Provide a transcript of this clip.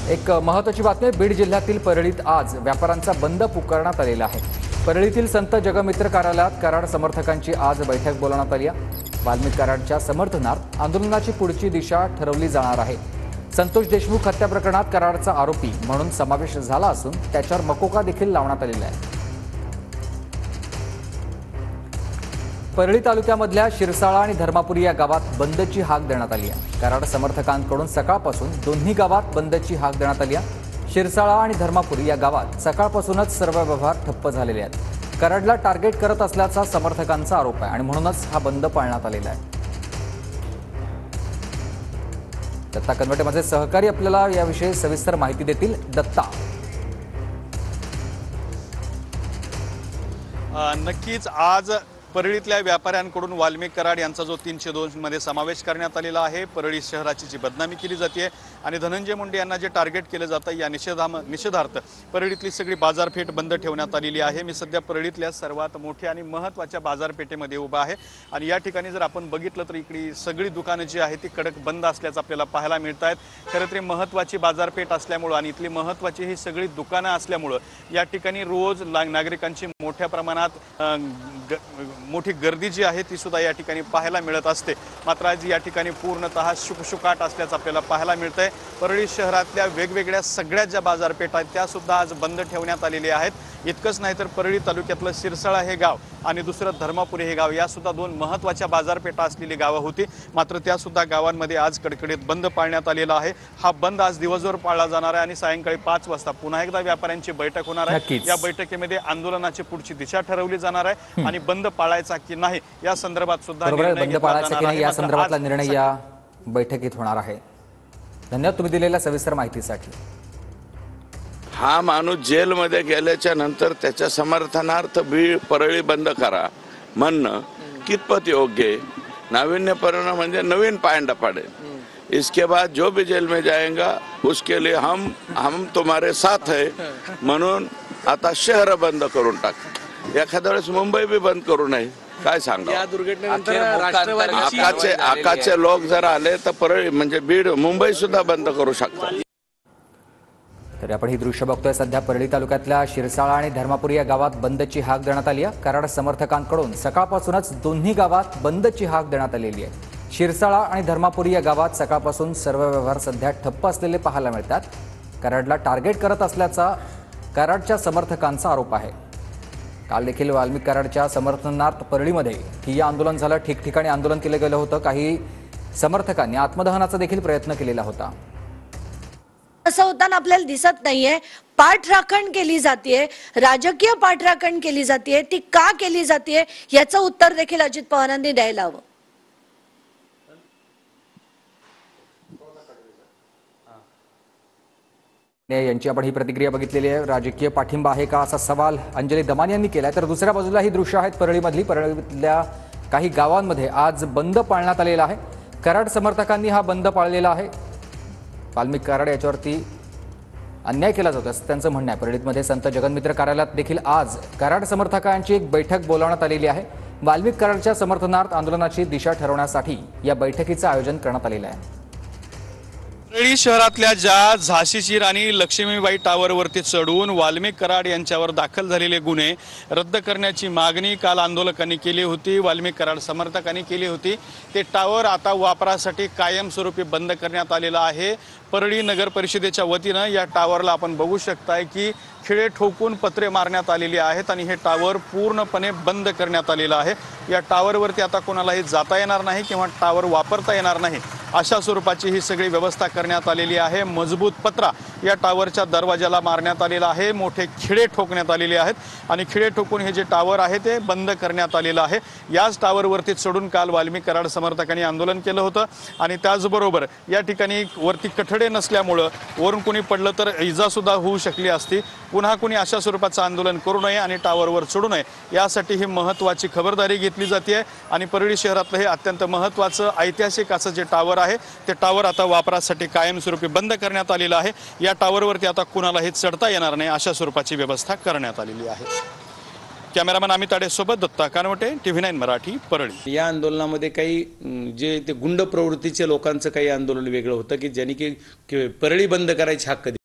एक महत्त्वाची बातमी बीड जिल्ह्यातील परळीत आज व्यापाऱ्यांचा बंद पुकारण्यात आलेला आहे। परळीतील संत जगमित्र कार्यालयात कराड समर्थकांची आज बैठक बोलावण्यात आली आहे। वाल्मिक कराडच्या समर्थनार्थ आंदोलनाची पुढची दिशा ठरवली जाणार आहे। संतोष देशमुख हत्या प्रकरणात कराडचा आरोपी म्हणून समावेश झाला असून त्याच्यावर मकोका देखील लावण्यात आलेला आहे। परळी तालुक्यामधल्या शिरसाळा आणि धर्मापुरी या गावात बंदची हाक देण्यात आली आहे। कराड समर्थकांकडून सकाळपासून दोन्ही गावात बंदची हाक देण्यात आली आहे। शिरसाळा आणि धर्मापुरी या गावात सकाळपासूनच सर्व व्यवहार ठप्प झालेले आहेत। कराडला टार्गेट करत असल्याचा समर्थकांचा आरोप आहे आणि म्हणूनच हा बंद पाळण्यात आलेला आहे। दत्ता कनवटे माझे सहकारी आपल्याला याविषयी सविस्तर माहिती देतील। दत्ता, नक्कीच आज परळीतल्या व्यापाऱ्यांकडून वाल्मिक कराड यांचा जो 302 मध्ये समावेश करण्यात आलेला आहे। परळी शहराची जी बदनामी केली जाते आणि धनंजय मुंडे यांना जे टार्गेट केलं जातं या निषेधार्थ परळीतली सगळी बाजारपेठ बंद ठेवण्यात आलेली आहे। मी सध्या परळीतल्या सर्वात मोठ्या आणि महत्त्वाच्या बाजारपेठेमध्ये उभा आहे आणि या ठिकाणी जर आपण बघितलं तर इकडे सगळी दुकानं जी आहेत ती कडक बंद असल्याचं आपल्याला पाहायला मिळत आहेत। खरं तर महत्त्वाची बाजारपेठ असल्यामुळं आणि इथली महत्त्वाची ही सगळी दुकानं असल्यामुळं या ठिकाणी रोज नागरिकांची मोठ्या प्रमाणात मोठी गर्दी जी आहे ती सुद्धा या ठिकाणी पाहायला मिळत असते। मात्र आज या ठिकाणी पूर्णतः शुकशुकाट असल्याचं आपल्याला पाहायला मिळतंय। परळी शहरातल्या वेगवेगळ्या सगळ्या ज्या बाजारपेठा आहेत त्या सुद्धा आज बंद ठेवण्यात आलेल्या आहेत। इतकंच नाही तर परळी तालुक्यातलं शिरसाळा हे गाव आणि दुसरं धर्मापुरी हे गाव या सुद्धा दोन महत्त्वाच्या बाजारपेठा असलेली गावं होती। मात्र त्या सुद्धा गावांमध्ये आज कडकडीत बंद पाळण्यात आलेला आहे। हा बंद आज दिवसभर पाळला जाणार आहे आणि सायंकाळी 5 वाजता पुन्हा एकदा व्यापाऱ्यांची बैठक होणार आहे। या बैठकीमध्ये आंदोलनाची पुढची दिशा ठरवली जाणार आहे आणि बंद पाळायचा की नाही या संदर्भात सुद्धा बंद पाळायचा की नाही या संदर्भातला निर्णय या बैठकीत होणार आहे। धन्यवाद तुम्ही दिलेल्या सविस्तर माहितीसाठी। हा माणूस जेलमध्ये गेल्याच्या नंतर त्याच्या समर्थनार्थ बीड परळी बंद करा म्हणणं कितपत योग्य आहे? नाविन्यपूर्ण म्हणजे नवीन पायंडा पडेल। इसके बाद जो भी जेल में जाएगा उसके लिए हम तुम्हारे साथ है म्हणून आता शहर बंद करून टाक। एखाद्या वेळेस मुंबई भी बंद करू नये काय सांगा? या दुर्घटनेनंतर आकाचे लोक जर आले तर परळी म्हणजे बीड मुंबई सुद्धा बंद करू शकतात। तर आपण ही दृश्य बघतोय सध्या परळी तालुक्यातल्या शिरसाळा आणि धर्मापुरी या गावात बंदची हाक देण्यात आली आहे। कराड समर्थकांकडून सकाळपासूनच दोन्ही गावात बंदची हाक देण्यात आलेली आहे। शिरसाळा आणि धर्मापुरी या गावात सकाळपासून सर्व व्यवहार सध्या ठप्प असलेले पाहायला मिळतात। कराडला टार्गेट करत असल्याचा कराडच्या समर्थकांचा आरोप आहे। काल देखील वाल्मिक कराडच्या समर्थनार्थ परळीमध्ये ठिय्या आंदोलन झालं। ठिकठिकाणी आंदोलन केलं गेलं होतं। काही समर्थकांनी आत्मदहनाचा देखील प्रयत्न केलेला होता। असं होताना आपल्याला दिसत नाहीये। पाठराखण केली जाते, राजकीय पाठराखण केली जाते, ती का केली जाते याचं उत्तर देखील अजित पवारांनी द्यायला हवं। यांची आपण ही प्रतिक्रिया बघितलेली आहे। राजकीय पाठिंबा आहे का असा सवाल अंजली दमानी यांनी केलाय। तर दुसऱ्या बाजूला ही दृश्य आहेत परळीतल्या काही गावांमध्ये आज बंद पाळण्यात आलेला आहे। कराड समर्थकांनी हा बंद पाळलेला आहे। वाल्मिक कराड याच्यावरती अन्याय केला जातो असं त्यांचं म्हणणं आहे। परळीमध्ये संत जगमित्र कार्यालयात देखील आज कराड समर्थकांची एक बैठक बोलावण्यात आलेली आहे। वाल्मिक कराडच्या समर्थनार्थ आंदोलनाची दिशा ठरवण्यासाठी या बैठकीचं आयोजन करण्यात आलेलं आहे। परळी शहरातल्या ज्या झाशीचीर आणि लक्ष्मीबाई टावरवरती चढून वाल्मिक कराड यांच्यावर दाखल झालेले गुन्हे रद्द करण्याची मागणी काल आंदोलकांनी केली होती। वाल्मिक कराड समर्थकांनी केली होती। ते टावर आता वापरासाठी कायमस्वरूपी बंद करण्यात आलेलं आहे। परळी नगर परिषदेच्या वतीनं या टावरला आपण बघू शकताय की खिळे ठोकून पत्रे मारण्यात आलेली आहेत आणि हे टावर पूर्णपणे बंद करण्यात आलेलं आहे। या टावरवरती आता कोणालाही जाता येणार नाही किंवा टावर वापरता येणार नाही अशा स्वरूपाची ही सगळी व्यवस्था करण्यात आलेली आहे। मजबूत पत्रा या टावरच्या दरवाजाला मारण्यात आलेला आहे। मोठे खिळे ठोकण्यात आलेले आहेत आणि खिळे ठोकून हे जे टावर आहे ते बंद करण्यात आलेलं आहे। याच टावरवरती चढून काल वाल्मिक कराड समर्थकांनी आंदोलन केलं होतं आणि त्याचबरोबर या ठिकाणी वरती कठडे नसल्यामुळं वरून कोणी पडलं तर इजा सुद्धा होऊ शकली असती। पुन्हा कोणी अशा स्वरूपाचं आंदोलन करू नये आणि टावरवर चढू नये यासाठी ही महत्त्वाची खबरदारी घेतली जाते आणि परळी शहरातलं हे अत्यंत महत्त्वाचं ऐतिहासिक असं जे टावर आहे ते टावर आता वापरासाठी कायमस्वरूपी बंद करण्यात आलेलं आहे। या टावरवरती आता कुणालाही चढता येणार नाही अशा स्वरूपाची व्यवस्था करण्यात आलेली आहे। कॅमेरामॅन अमित आडेसोबत दत्ता कानवटे, TV9 मराठी, परळी. या आंदोलनामध्ये काही जे ते गुंड प्रवृत्तीच्या लोकांचं काही आंदोलन वेगळं होतं की ज्यांनी की परळी बंद करायची हक्क दिला.